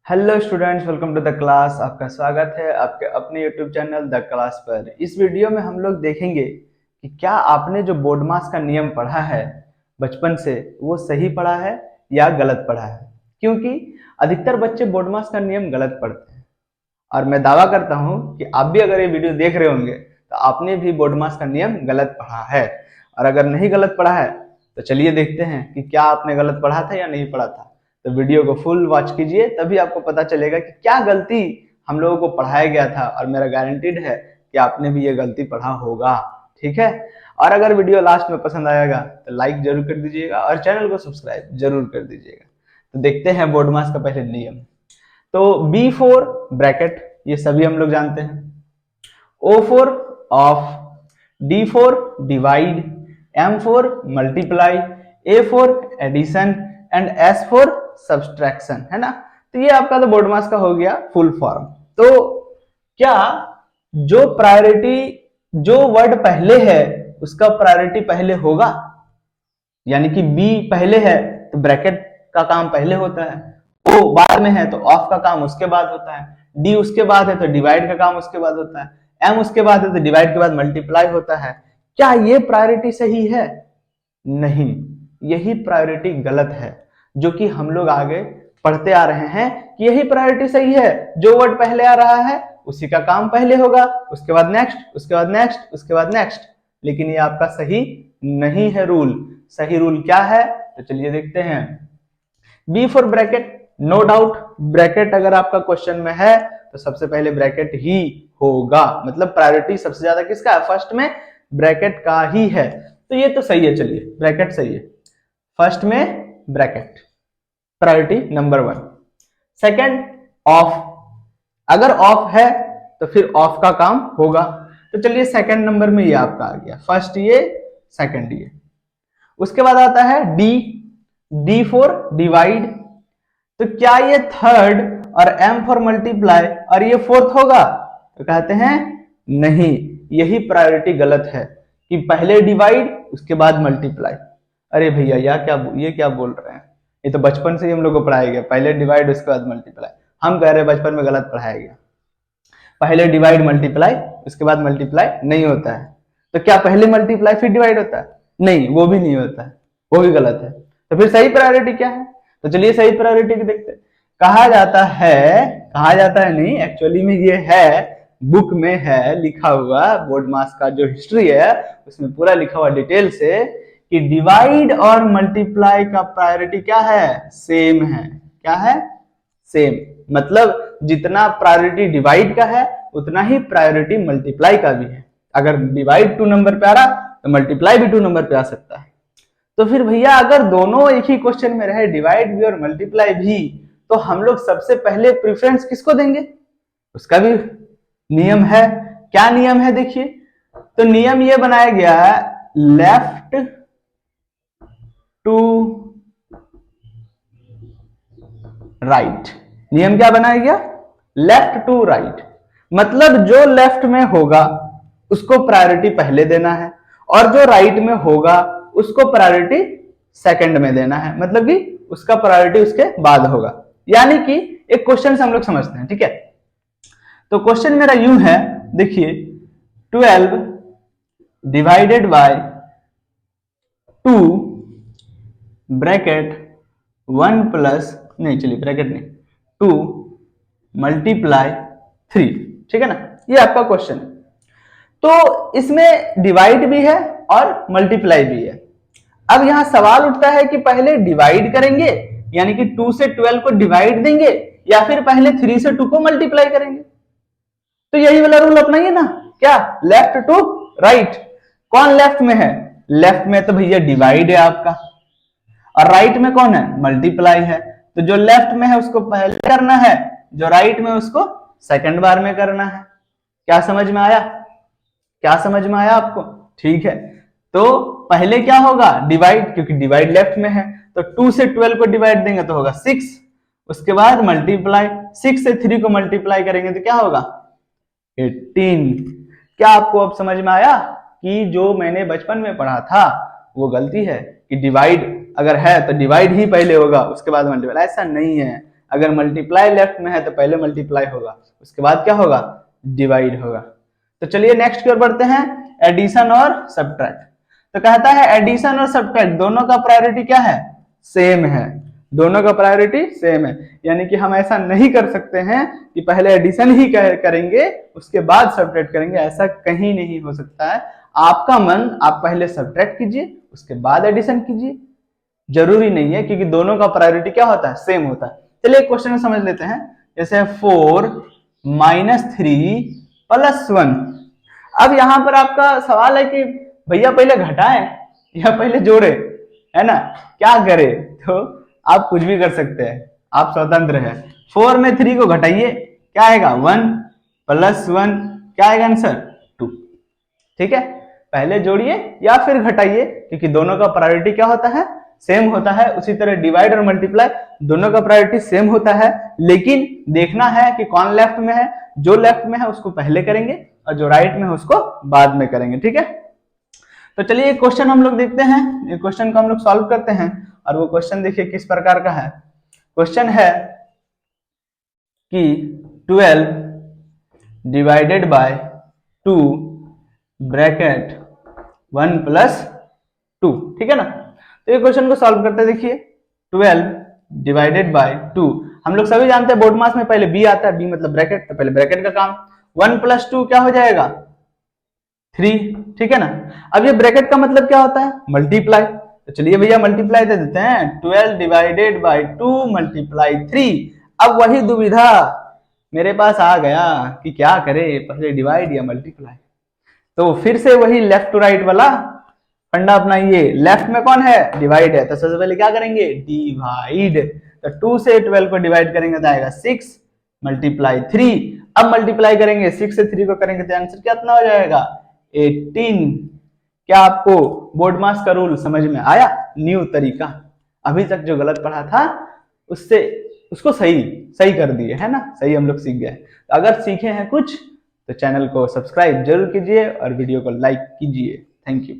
Hello students, welcome to the class. आपका स्वागत है आपके अपने यूट्यूब चैनल द क्लास पर। इस वीडियो में हम लोग देखेंगे कि क्या आपने जो बोर्ड मास का नियम पढ़ा है बचपन से वो सही पढ़ा है या गलत पढ़ा है। क्योंकि अधिकतर बच्चे बोर्ड मास का नियम गलत पढ़ते हैं और मैं दावा करता हूं कि आप भी अगर ये वीडियो देख रहे होंगे तो आपने भी बोर्ड मास का नियम गलत पढ़ा है। और अगर नहीं गलत पढ़ा है तो चलिए देखते हैं कि क्या आपने गलत पढ़ा था या नहीं पढ़ा था। तो वीडियो को फुल वॉच कीजिए, तभी आपको पता चलेगा कि क्या गलती हम लोगों को पढ़ाया गया था, और मेरा गारंटीड है कि आपने भी ये गलती पढ़ा होगा। ठीक है। और अगर वीडियो लास्ट में पसंद आएगा तो लाइक जरूर कर दीजिएगा और चैनल को सब्सक्राइब जरूर कर दीजिएगा। तो देखते हैं बोर्ड मास का पहले नियम। तो B4 ब्रैकेट ये सभी हम लोग जानते हैं, O4 of, D4 divide, M4 multiply, A4 addition and S4 subtraction, है ना। तो ये आपका तो बोर्ड मास का हो गया फुल फॉर्म। तो क्या जो प्रायोरिटी, जो वर्ड पहले है उसका प्रायोरिटी पहले होगा, यानी कि B पहले है तो ब्रैकेट का काम पहले होता है, O बाद में है तो ऑफ का काम उसके बाद होता है, D उसके बाद है तो डिवाइड का काम उसके बाद होता है, M उसके बाद है तो डिवाइड के बाद मल्टीप्लाई होता है। क्या ये प्रायोरिटी सही है? नहीं, यही प्रायोरिटी गलत है, जो कि हम लोग आगे पढ़ते आ रहे हैं कि यही प्रायोरिटी सही है। जो वर्ड पहले आ रहा है उसी का काम पहले होगा, उसके बाद नेक्स्ट, उसके बाद नेक्स्ट, उसके बाद नेक्स्ट। लेकिन ये आपका सही नहीं है रूल। सही रूल क्या है तो चलिए देखते हैं। B4 bracket, no doubt bracket अगर आपका क्वेश्चन में है तो सबसे पहले ब्रैकेट ही होगा, मतलब प्रायोरिटी सबसे ज्यादा किसका है? फर्स्ट में ब्रैकेट का ही है। तो ये तो सही है, चलिए ब्रैकेट सही है। फर्स्ट में bracket priority number 1। Second of, अगर ऑफ है तो फिर ऑफ का काम होगा। तो चलिए सेकंड नंबर में ये आपका आ गया, फर्स्ट ये, सेकंड ये। उसके बाद आता है डी, D4 डिवाइड। तो क्या ये थर्ड और M फॉर मल्टीप्लाई और ये फोर्थ होगा? तो कहते हैं नहीं, यही प्रायोरिटी गलत है कि पहले डिवाइड उसके बाद मल्टीप्लाई। अरे भैया ये क्या बोल रहे हैं? ये तो बचपन से ही हम लोग को पढ़ाया गया, पहले डिवाइड उसके बाद मल्टीप्लाई। हम कह रहे हैं बचपन में गलत पढ़ाया गया, पहले डिवाइड मल्टीप्लाई उसके बाद मल्टीप्लाई नहीं होता है। तो क्या पहले मल्टीप्लाई फिर डिवाइड होता है? नहीं, वो भी नहीं होता है, वो भी गलत है। तो फिर सही प्रायोरिटी क्या है? तो चलिए सही प्रायोरिटी की देखते हैं। कहा जाता है नहीं, एक्चुअली में ये है, बुक में है लिखा हुआ, बोर्ड मास का जो हिस्ट्री है उसमें पूरा लिखा हुआ डिटेल से कि डिवाइड और मल्टीप्लाई का प्रायोरिटी क्या है? सेम है। क्या है? सेम। मतलब जितना प्रायोरिटी डिवाइड का है उतना ही प्रायोरिटी मल्टीप्लाई का भी है। अगर डिवाइड 2 नंबर पे आ रहा तो मल्टीप्लाई भी 2 नंबर पे आ सकता है। तो फिर भैया अगर दोनों एक ही क्वेश्चन में रहे, डिवाइड भी और मल्टीप्लाई भी, तो हम लोग सबसे पहले प्रेफरेंस किसको देंगे? उसका भी नियम है। क्या नियम है देखिए। तो नियम ये बनाया गया है, लेफ्ट टू राइट। नियम क्या बनाया गया? Left to right. मतलब जो लेफ्ट में होगा उसको प्रायोरिटी पहले देना है, और जो राइट में होगा उसको प्रायोरिटी सेकंड में देना है, मतलब कि उसका प्रायोरिटी उसके बाद होगा। यानी कि एक क्वेश्चन से हम लोग समझते हैं, ठीक है। तो क्वेश्चन मेरा यूं है, देखिए 12 डिवाइडेड बाय 2 ब्रैकेट 1 प्लस, नहीं चलिए ब्रैकेट नहीं, 2 मल्टीप्लाई 3, ठीक है ना। ये आपका क्वेश्चन है। तो इसमें डिवाइड भी है और मल्टीप्लाई भी है। अब यहां सवाल उठता है कि पहले डिवाइड करेंगे, यानी कि 2 से 12 को डिवाइड देंगे, या फिर पहले 3 से 2 को मल्टीप्लाई करेंगे। तो यही वाला रूल अपनाइए ना, क्या? Left to right. कौन लेफ्ट में है? लेफ्ट में तो भैया डिवाइड है आपका, और राइट में कौन है? मल्टीप्लाई है। तो जो लेफ्ट में है उसको पहले करना है, जो राइट में उसको सेकंड बार में करना है। क्या समझ में आया? क्या समझ में आया आपको? ठीक है। तो पहले क्या होगा? डिवाइड, क्योंकि डिवाइड लेफ्ट में है, तो 2 से 12 को डिवाइड देंगे तो होगा 6। उसके बाद मल्टीप्लाई, 6 से 3 को मल्टीप्लाई करेंगे तो क्या होगा? 18। क्या आपको अब समझ में आया कि जो मैंने बचपन में पढ़ा था वो गलती है कि डिवाइड अगर है तो डिवाइड ही पहले होगा उसके बाद मल्टीप्लाई? ऐसा नहीं है। अगर मल्टीप्लाई लेफ्ट में है तो पहले मल्टीप्लाई होगा, उसके बाद क्या होगा, डिवाइड होगा। तो चलिए नेक्स्ट की ओर बढ़ते हैं, एडिशन और सब्ट्रैक्ट। तो कहता है एडिशन और सब्ट्रैक्ट दोनों का प्रायोरिटी क्या है, सेम है, दोनों का प्रायोरिटी सेम है। यानी कि हम ऐसा नहीं कर सकते हैं कि पहले एडिशन ही करेंगे उसके बाद सब्ट्रैक्ट करेंगे, ऐसा कहीं नहीं हो सकता है। आपका मन, आप पहले सब्ट्रैक्ट कीजिए उसके बाद एडिशन कीजिए, जरूरी नहीं है, क्योंकि दोनों का प्रायोरिटी क्या होता है, सेम होता है। चलिए एक क्वेश्चन समझ लेते हैं, जैसे 4 - 3 + 1। अब यहां पर आपका सवाल है कि भैया पहले घटाएं या पहले जोड़े, है ना, क्या करे? तो आप कुछ भी कर सकते हैं, आप स्वतंत्र हैं। 4 में 3 को घटाइए, क्या आएगा, 1 + 1, क्या आएगा आंसर, 2। ठीक है, पहले जोड़िए या फिर घटाइए, क्योंकि दोनों का प्रायोरिटी क्या होता है, सेम होता है। उसी तरह डिवाइड और मल्टीप्लाई दोनों का प्रायोरिटी सेम होता है, लेकिन देखना है कि कौन लेफ्ट में है। जो लेफ्ट में है उसको पहले करेंगे और जो राइट में है उसको बाद में करेंगे। ठीक है, तो चलिए एक क्वेश्चन हम लोग देखते हैं, एक क्वेश्चन को हम लोग सॉल्व करते हैं। और वो क्वेश्चन देखिए किस प्रकार का है। क्वेश्चन है कि 12 डिवाइडेड बाय 2 ब्रैकेट 1 + 2। ठीक है ना, तो ये क्वेश्चन को सॉल्व करते हैं। देखिए 12 डिवाइडेड बाय 2, हम लोग सभी जानते हैं बोर्ड मास में पहले बी आता है, बी मतलब ब्रैकेट, तो पहले ब्रैकेट का काम। 1 + 2 क्या हो जाएगा, 3। ठीक है ना, अब ये ब्रैकेट का मतलब क्या होता है, मल्टीप्लाई। तो चलिए भैया मल्टीप्लाई दे देते हैं, 12 डिवाइडेड बाय 2 × 3। अब वही दुविधा मेरे पास आ गया कि क्या करे, पहले डिवाइड या मल्टीप्लाई। तो फिर से वही लेफ्ट टू राइट वाला फंडा अपनाइए। लेफ्ट में कौन है, डिवाइड है, तो सबसे पहले क्या करेंगे, डिवाइड। तो 2 से 12 को डिवाइड करेंगे तो आएगा 6 × 3। अब मल्टीप्लाई करेंगे, 6 से 3 को करेंगे तो आंसर कितना हो जाएगा, 18। क्या आपको बोर्ड मास का रूल समझ में आया, न्यू तरीका? अभी तक जो गलत पढ़ा था उससे उसको सही कर दिए, है ना, सही हम लोग सीख गए। तो अगर सीखे हैं कुछ तो चैनल को सब्सक्राइब जरूर कीजिए और वीडियो को लाइक कीजिए। Thank you.